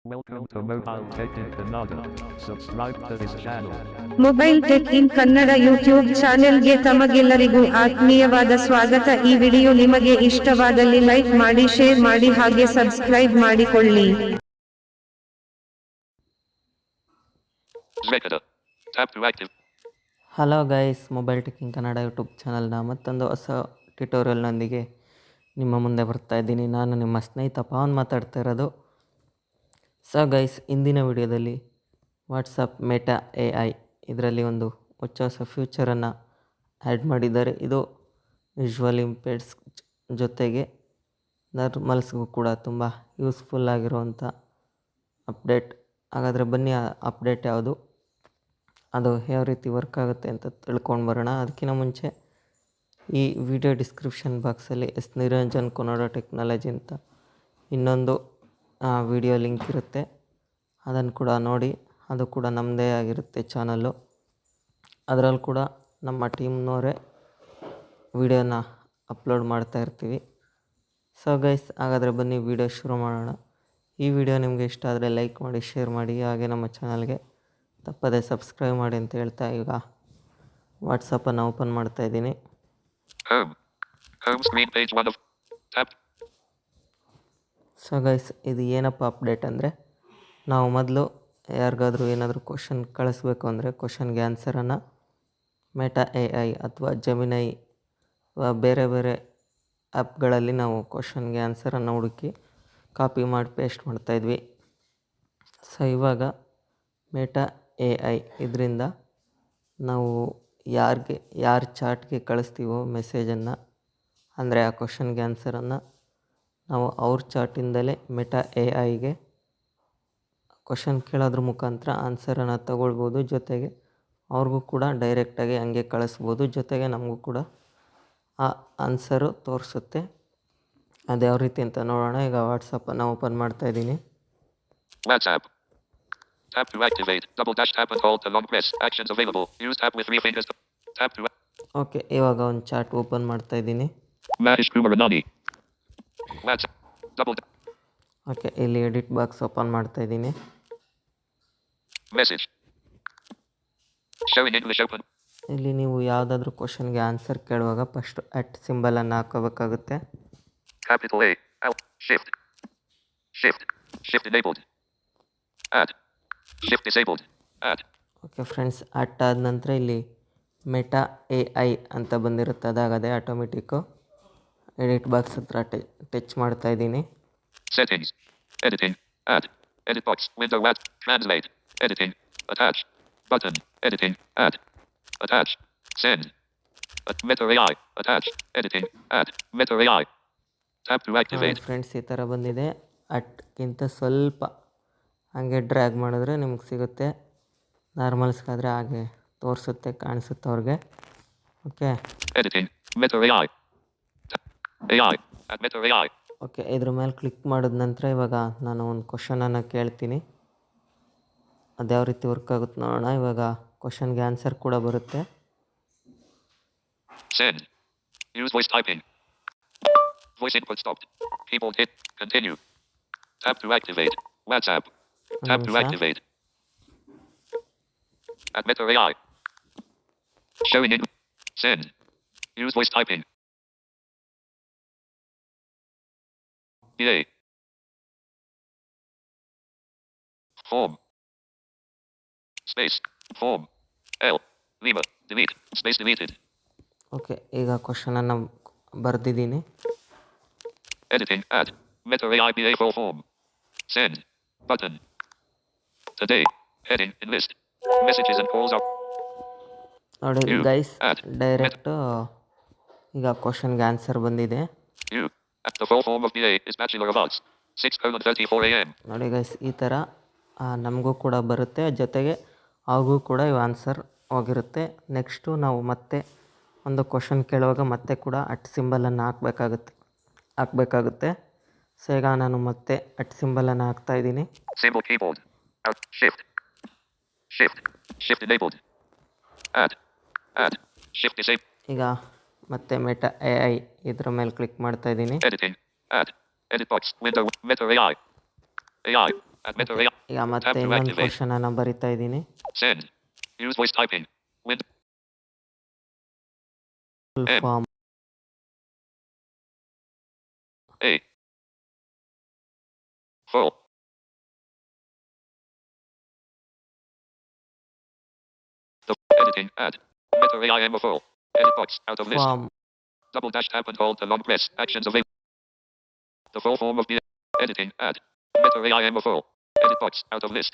Welcome to Mobile Tech in Kannada. Subscribe to this channel. Mobile tech in Kannada YouTube ಚಾನೆಲ್ಗೆ ತಮಗೆಲ್ಲರಿಗೂ ಆತ್ಮೀಯವಾದ ಸ್ವಾಗತ. ಈ ವಿಡಿಯೋ ನಿಮಗೆ ಇಷ್ಟವಾದಲ್ಲಿ ಲೈಕ್ ಮಾಡಿ, ಶೇರ್ ಮಾಡಿ ಹಾಗೆ ಸಬ್ಸ್ಕ್ರೈಬ್ ಮಾಡಿಕೊಳ್ಳಿ. Tap to active. Hello guys, mobile tech in Kannada YouTube ಚಾನಲ್ನ ಮತ್ತೊಂದು ಹೊಸ ಟ್ಯುಟೋರಿಯಲ್ನೊಂದಿಗೆ ನಿಮ್ಮ ಮುಂದೆ ಬರ್ತಾ ಇದ್ದೀನಿ. ನಾನು ನಿಮ್ಮ ಸ್ನೇಹಿತ ಪವನ್ ಮಾತಾಡ್ತಾ ಇರೋದು. ಸೊ ಗೈಸ್, ಇಂದಿನ ವಿಡಿಯೋದಲ್ಲಿ ವಾಟ್ಸಪ್ ಮೆಟಾ AI ಇದರಲ್ಲಿ ಒಂದು ಹೊಸ ಫ್ಯೂಚರನ್ನು ಆ್ಯಡ್ ಮಾಡಿದ್ದಾರೆ. ಇದು ವಿಜುವಲ್ ಇಂಪೇರ್ಡ್ಸ್ ಜೊತೆಗೆ ನಾರ್ಮಲ್ಸ್ಗೂ ಕೂಡ ತುಂಬ ಯೂಸ್ಫುಲ್ ಆಗಿರುವಂಥ ಅಪ್ಡೇಟ್. ಹಾಗಾದರೆ ಬನ್ನಿ, ಆ ಅಪ್ಡೇಟ್ ಯಾವುದು, ಅದು ಯಾವ ರೀತಿ ವರ್ಕ್ ಆಗುತ್ತೆ ಅಂತ ತಿಳ್ಕೊಂಡು ಬರೋಣ. ಅದಕ್ಕಿಂತ ಮುಂಚೆ ಈ ವಿಡಿಯೋ ಡಿಸ್ಕ್ರಿಪ್ಷನ್ ಬಾಕ್ಸಲ್ಲಿ ನಿರಂಜನ್ ಕೊನೋಡಾ ಟೆಕ್ನಾಲಜಿ ಅಂತ ಇನ್ನೊಂದು ವಿಡಿಯೋ ಲಿಂಕ್ ಇರುತ್ತೆ, ಅದನ್ನು ಕೂಡ ನೋಡಿ. ಅದು ಕೂಡ ನಮ್ಮದೇ ಆಗಿರುತ್ತೆ ಚಾನಲ್ಲು. ಅದರಲ್ಲಿ ಕೂಡ ನಮ್ಮ ಟೀಮ್ನವರೇ ವಿಡಿಯೋನ ಅಪ್ಲೋಡ್ ಮಾಡ್ತಾ ಇರ್ತೀವಿ. ಸೊ ಗೈಸ್, ಹಾಗಾದರೆ ಬನ್ನಿ ವಿಡಿಯೋ ಶುರು ಮಾಡೋಣ. ಈ ವಿಡಿಯೋ ನಿಮಗೆ ಇಷ್ಟ ಆದರೆ ಲೈಕ್ ಮಾಡಿ, ಶೇರ್ ಮಾಡಿ, ಹಾಗೆ ನಮ್ಮ ಚಾನಲ್ಗೆ ತಪ್ಪದೇ ಸಬ್ಸ್ಕ್ರೈಬ್ ಮಾಡಿ ಅಂತ ಹೇಳ್ತಾ ಈಗ ವಾಟ್ಸಪ್ಪನ್ನು ಓಪನ್ ಮಾಡ್ತಾ ಇದ್ದೀನಿ. Home screen page 1 of tap. So guys, ಇದು ಏನಪ್ಪ ಅಪ್ಡೇಟ್ ಅಂದರೆ, ನಾವು ಮೊದಲು ಯಾರಿಗಾದ್ರೂ ಏನಾದರೂ ಕ್ವಶನ್ ಕಳಿಸ್ಬೇಕು ಅಂದರೆ ಕ್ವಶನ್ಗೆ ಆನ್ಸರನ್ನು ಮೆಟಾ AI ಅಥವಾ ಜೆಮಿನೈ ಬೇರೆ ಬೇರೆ ಆ್ಯಪ್ಗಳಲ್ಲಿ ನಾವು ಕ್ವಶನ್ಗೆ ಆನ್ಸರನ್ನು ಹುಡುಕಿ ಕಾಪಿ ಮಾಡಿ ಪೇಸ್ಟ್ ಮಾಡ್ತಾಯಿದ್ವಿ. ಸೊ ಇವಾಗ ಮೆಟಾ AI ಇದರಿಂದ ನಾವು ಯಾರ ಚಾಟ್ಗೆ ಕಳಿಸ್ತೀವೋ ಮೆಸೇಜನ್ನು, ಅಂದರೆ ಆ ಕ್ವಶನ್ಗೆ ಆನ್ಸರನ್ನು ನಾವು ಅವ್ರ ಚಾಟಿಂದಲೇ ಮೆಟಾ AIಗೆ ಕ್ವಶನ್ ಕೇಳೋದ್ರ ಮುಖಾಂತರ ಆನ್ಸರನ್ನು ತಗೊಳ್ಬೋದು. ಜೊತೆಗೆ ಅವ್ರಿಗೂ ಕೂಡ ಡೈರೆಕ್ಟಾಗಿ ಹಂಗೆ ಕಳಿಸ್ಬೋದು. ಜೊತೆಗೆ ನಮಗೂ ಕೂಡ ಆ ಆನ್ಸರು ತೋರಿಸುತ್ತೆ. ಅದು ಯಾವ ರೀತಿ ಅಂತ ನೋಡೋಣ. ಈಗ ವಾಟ್ಸಪ್ಪನ್ನು ಓಪನ್ ಮಾಡ್ತಾಯಿದ್ದೀನಿ. WhatsApp. Tap to activate. Double dash tap and hold to long press. Actions available. Use tap with 3 fingers. Tap to. Okay, ಇವಾಗ ಒಂದು ಚಾಟ್ ಓಪನ್ ಮಾಡ್ತಾಯಿದ್ದೀನಿ. Mahesh Kumaranani. WhatsApp. Double. Okay, ಇಲ್ಲಿ ಎಡಿಟ್ ಬಾಕ್ಸ್ ಓಪನ್ ಮಾಡ್ತಾಯಿದ್ದೀನಿ. Message. Showing English open. ಇಲ್ಲಿ ನೀವು ಯಾವುದಾದ್ರೂ ಕ್ವಶನ್ಗೆ answer ಕೇಳುವಾಗ ಫಸ್ಟ್ ಅಟ್ ಸಿಂಬಲನ್ನು ಹಾಕೋಬೇಕಾಗುತ್ತೆ. Capital A. Alt. Shift. Shift. Shift enabled. Add. Shift disabled. Add. Okay friends, at ಆದ ನಂತರ ಇಲ್ಲಿ ಮೆಟಾ AI ಅಂತ ಬಂದಿರುತ್ತೆ, ಅದಾಗದೆ ಆಟೋಮೆಟಿಕ್ಕು. ಎಡಿಟ್ ಬಾಕ್ಸ್ ಹತ್ರ ಟಚ್ ಮಾಡ್ತಾ ಇದ್ದೀನಿ. Settings. Editing. Add. Edit box. Window add. Translate. Editing. Attach. Button. Editing. Add. Attach. Send. Meta AI. Attach. Editing. Add. Meta AI. Tap to activate. Friends, ಈ ಥರ ಬಂದಿದೆ. ಅಟ್ಗಿಂತ ಸ್ವಲ್ಪ ಹಾಗೆ ಡ್ರ್ಯಾಗ್ ಮಾಡಿದ್ರೆ ನಿಮ್ಗೆ ಸಿಗುತ್ತೆ. ನಾರ್ಮಲ್ಸ್ಗಾದರೆ ಹಾಗೆ ತೋರಿಸುತ್ತೆ, ಕಾಣಿಸುತ್ತೆ ಅವ್ರಿಗೆ. Okay. Editing. Meta AI. AI. Add Meta AI. Okay, ಇದ್ರ ಮೇಲೆ ಕ್ಲಿಕ್ ಮಾಡಿದ ನಂತರ ಇವಾಗ ನಾನು ಒಂದು ಕ್ವಶನನ್ನು ಕೇಳ್ತೀನಿ. ಅದು ಯಾವ ರೀತಿ ವರ್ಕ್ ಆಗುತ್ತೆ ನೋಡೋಣ. ಇವಾಗ ಕ್ವಶನ್ಗೆ ಆನ್ಸರ್ ಕೂಡ ಬರುತ್ತೆ. Send. Use voice typing. Voice input stopped. Keyboard hit. Continue. Tap to activate. WhatsApp. Tap to activate. Add Meta AI. Showing in. Send. Use voice typing. EA. Form. Space. Form. L. Lima. Delete. Space deleted. Okay, ಈಗ ಕ್ವಶನನ್ನು ಬರೆದಿದ್ದೀನಿ. Editing. Add. Meta AI BA full form. Send. Button. Today. Heading. In list. Messages and calls are. ನೋಡಿ You. Guys, Add. Direct ಈಗ ಕ್ವಶನ್ಗೆ answer ಬಂದಿದೆ. You. The full form of BA is Bachelor of Arts. 6:34 a.m. ನೋಡಿ guys, ಈ ಥರ ನಮಗೂ ಕೂಡ ಬರುತ್ತೆ. ಜೊತೆಗೆ ಅವ್ರಿಗೂ ಕೂಡ ಇವು ಆನ್ಸರ್ ಹೋಗಿರುತ್ತೆ. ನೆಕ್ಸ್ಟು ನಾವು ಮತ್ತೆ ಒಂದು ಕ್ವಶನ್ ಕೇಳುವಾಗ ಮತ್ತೆ ಕೂಡ ಅಟ್ ಸಿಂಬಲನ್ನು ಹಾಕಬೇಕಾಗುತ್ತೆ. ಸೊ ಈಗ ನಾನು ಮತ್ತೆ ಅಟ್ ಸಿಂಬಲನ್ನು ಹಾಕ್ತಾಯಿದ್ದೀನಿ. Symbol keyboard. Out. Shift. Shift. Shift enabled. Add. Add. Shift disabled. ಈಗ ಮತ್ತೆ ಮೆಟಾ AI ಇದ್ರ ಮೇಲೆ ಕ್ಲಿಕ್ ಮಾಡ್ತಾಯಿದ್ದೀನಿ. Editing. Add. Edit box. Window. Meta AI. AI. Admit okay AI. ಈಗ ಮತ್ತೆ Tap to ಇನ್ನೊಂದು activate. ಕ್ವಶನನ್ನು ಬರಿತಾ ಇದ್ದೀನಿ. Send. Use voice typing. Wind. Full M. Form A. Full. The editing. Add. Meta AI M full. Edit box. Out of list. Form Double dash tap and hold to long press. Actions available. The full form of the editing. Add. Meta AI M full. Edit box. Out of list.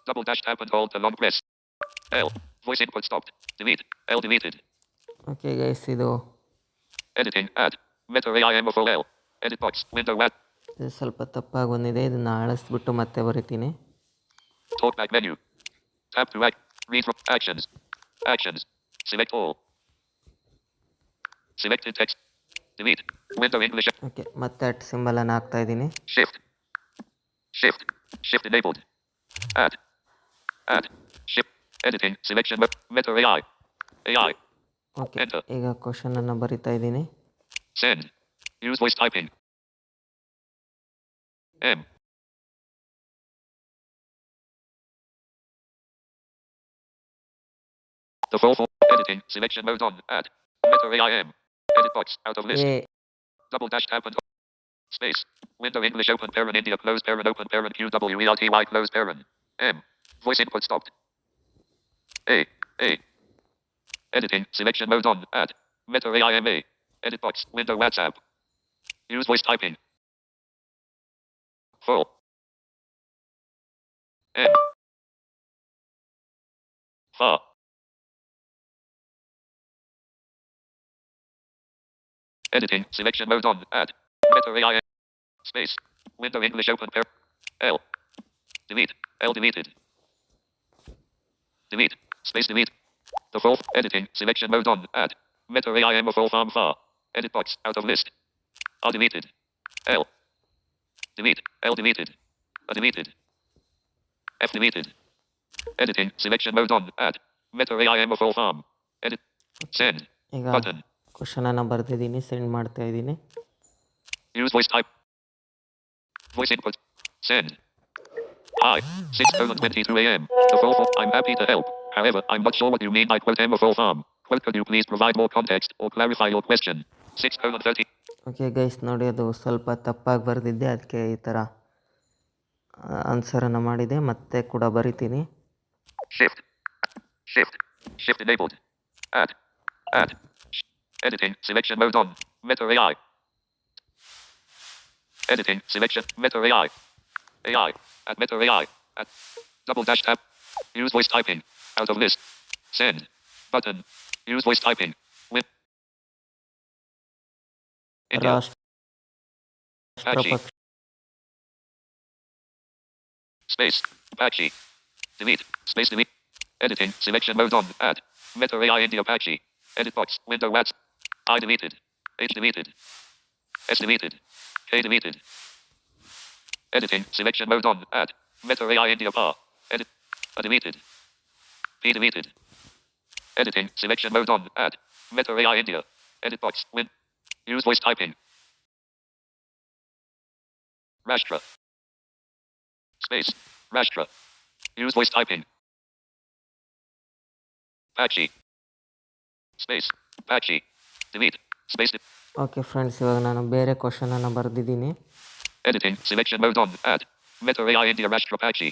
Double dash tap and hold to long press. L. Voice input stopped. Delete. L deleted. Okay guys, ಇದು Editing. Add. Meta AI M full L. Edit box. Window add. ಇದು ಸ್ವಲ್ಪ ತಪ್ಪಾಗಿ ಬಂದಿದೆ. ಇದನ್ನು ಅಳಿಸ್ಬಿಟ್ಟು ಮತ್ತೆ ಬರಿತೀನಿ. Talkback menu. Tap to act. Read from actions. Actions. Select all. Selected text. Delete. Window English. Okay, ಮತ್ತೆ at ಸಿಂಬಲನ್ನು ಹಾಕ್ತಾ ಇದ್ದೀನಿ. Shift. Shift. Shift enabled. Add. Add. Shift. Editing. Selection. Meta AI. AI. Okay, Enter. ಈಗ ಕ್ವಶನನ್ನು ಬರಿತಾ ಇದ್ದೀನಿ. Send. Use voice typing. M. The full form. Editing. Selection mode on. Add. Meta AI M. Edit box. Out of list. A Double dash tap and space. Window English open parent India close parent open parent QWERTY close parent. M. Voice input stopped. A. A. Editing. Selection mode on. Add. Meta AI M A. Edit box. Window WhatsApp. Use voice typing. Full. N. Far. Editing. Selection mode on. Add. Meta AI. Space. Window English open pair. L. Delete. L deleted. Delete. Space delete. The full editing. Selection mode on. Add. Meta AI M full farm far. Edit box. Out of list. R deleted. L. Delete. L deleted. A deleted. F deleted. Editing. Selection mode on. Add. Meta AI M full farm. Edit. Send. ಈಗ Button. ಕ್ವಶನನ್ನು ಬರೆದಿದ್ದೀನಿ, send ಮಾಡ್ತಾ ಇದ್ದೀನಿ. Use voice type. Voice input. Send. Hi. 6:22 a.m. The full form. I'm happy to help. However, I'm not sure what you mean by quote M full farm. Quote, could you please provide more context or clarify your question? 6:30. Okay guys, ನೋಡಿ ಅದು ಸ್ವಲ್ಪ ತಪ್ಪಾಗಿ ಬರೆದಿದ್ದೆ, ಅದಕ್ಕೆ ಈ ಥರ ಆನ್ಸರನ್ನು ಮಾಡಿದೆ. ಮತ್ತೆ ಕೂಡ ಬರಿತೀನಿ. Shift. Shift. Shift enabled. Add. Add. Editing. Selection mode on. Meta AI. Editing. Selection. Meta AI. AI. At Meta AI. At double dash tab. Use voice typing. Out of list. Send. Button. Use voice typing. With India. ರಾಷ್ಟ್ರಪಕ್ಷ Space. Apache. Delete. Space delete. Editing. Selection mode on. Add. Meta AI India Apache. Edit box. Window WhatsApp. I deleted. H deleted. S deleted. K deleted. Editing. Selection mode on. Add. Meta AI India par. Edit. A deleted. P deleted. Editing. Selection mode on. Add. Meta AI India. Edit box. Win. Use voice typing. Rashtra. Space. Rashtra. Use voice typing. Apache. Space. Apache. Delete. Space. Okay friends, ಇವಾಗ ನಾನು ಬೇರೆ ಕ್ವಶನನ್ನು ಬರೆದಿದ್ದೀನಿ. Editing. Selection mode on. Add. Meta AI India Rashtra Apache.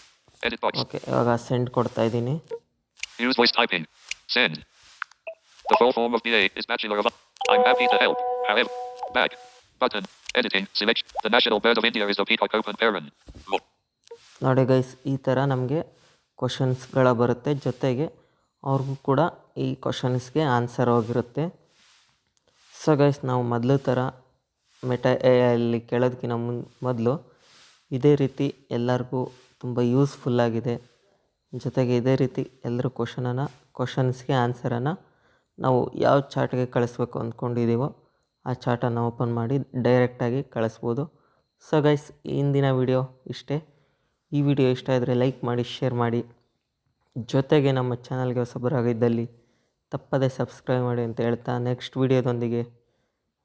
Edit box. Okay, ಇವಾಗ send ಕೊಡ್ತಾ ಇದ್ದೀನಿ. Use voice typing. Send. The full form of BA is Bachelor of. I'm happy to help. However. Back. Button. Editing. Selection. The national bird of India is the peacock open parent. ನೋಡಿ guys, ಈ ಥರ ನಮಗೆ ಕ್ವಶನ್ಸ್ಗಳ ಬರುತ್ತೆ. ಜೊತೆಗೆ ಅವ್ರಿಗೂ ಕೂಡ ಈ ಕ್ವಶನ್ಸ್ಗೆ answer ಹೋಗಿರುತ್ತೆ. ಸೊ ಗೈಸ್, ನಾವು ಮೊದಲು ಥರ ಮೆಟಾ ಎ ಅಲ್ಲಿ ಕೇಳೋದಕ್ಕಿಂತ ಮೊದಲು ಇದೇ ರೀತಿ ಎಲ್ಲರಿಗೂ ತುಂಬ ಯೂಸ್ಫುಲ್ಲಾಗಿದೆ. ಜೊತೆಗೆ ಇದೇ ರೀತಿ ಎಲ್ಲರೂ ಕ್ವಶನ್ಸ್ಗೆ ಆನ್ಸರನ್ನು ನಾವು ಯಾವ ಚಾಟ್ಗೆ ಕಳಿಸ್ಬೇಕು ಅಂದ್ಕೊಂಡಿದ್ದೀವೋ ಆ ಚಾಟನ್ನು ಓಪನ್ ಮಾಡಿ ಡೈರೆಕ್ಟಾಗಿ ಕಳಿಸ್ಬೋದು. ಸೊ ಗೈಸ್, ಇಂದಿನ ವಿಡಿಯೋ ಇಷ್ಟೇ. ಈ ವಿಡಿಯೋ ಇಷ್ಟ ಆದರೆ ಲೈಕ್ ಮಾಡಿ, ಶೇರ್ ಮಾಡಿ. ಜೊತೆಗೆ ನಮ್ಮ ಚಾನಲ್ಗೆ ಹೊಸಬರಾಗಿದ್ದಲ್ಲಿ ತಪ್ಪದೇ ಸಬ್ಸ್ಕ್ರೈಬ್ ಮಾಡಿ ಅಂತ ಹೇಳ್ತಾ, ನೆಕ್ಸ್ಟ್ ವಿಡಿಯೋದೊಂದಿಗೆ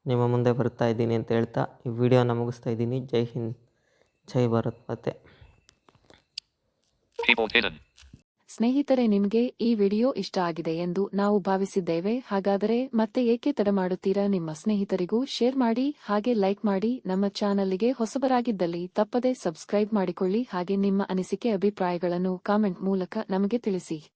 ನಿಮ್ಮ ಮುಂದೆ ಬರ್ತಾ ಇದ್ದೀನಿ ಅಂತ ಹೇಳ್ತಾ ಈ ವಿಡಿಯೋನ ಮುಗಿಸ್ತಾ ಇದ್ದೀನಿ. ಜೈ ಹಿಂದ್, ಜೈ ಭಾರತ್ ಮಾತೆ. Keyboard hidden. ಸ್ನೇಹಿತರೆ, ನಿಮಗೆ ಈ ವಿಡಿಯೋ ಇಷ್ಟ ಆಗಿದೆ ಎಂದು ನಾವು ಭಾವಿಸಿದ್ದೇವೆ. ಹಾಗಾದರೆ ಮತ್ತೆ ಏಕೆ ತಡ ಮಾಡುತ್ತೀರಾ? ನಿಮ್ಮ ಸ್ನೇಹಿತರಿಗೂ ಶೇರ್ ಮಾಡಿ, ಹಾಗೆ ಲೈಕ್ ಮಾಡಿ. ನಮ್ಮ ಚಾನಲ್ಗೆ ಹೊಸಬರಾಗಿದ್ದಲ್ಲಿ ತಪ್ಪದೆ ಸಬ್ಸ್ಕ್ರೈಬ್ ಮಾಡಿಕೊಳ್ಳಿ. ಹಾಗೆ ನಿಮ್ಮ ಅನಿಸಿಕೆ ಅಭಿಪ್ರಾಯಗಳನ್ನು ಕಾಮೆಂಟ್ ಮೂಲಕ ನಮಗೆ ತಿಳಿಸಿ.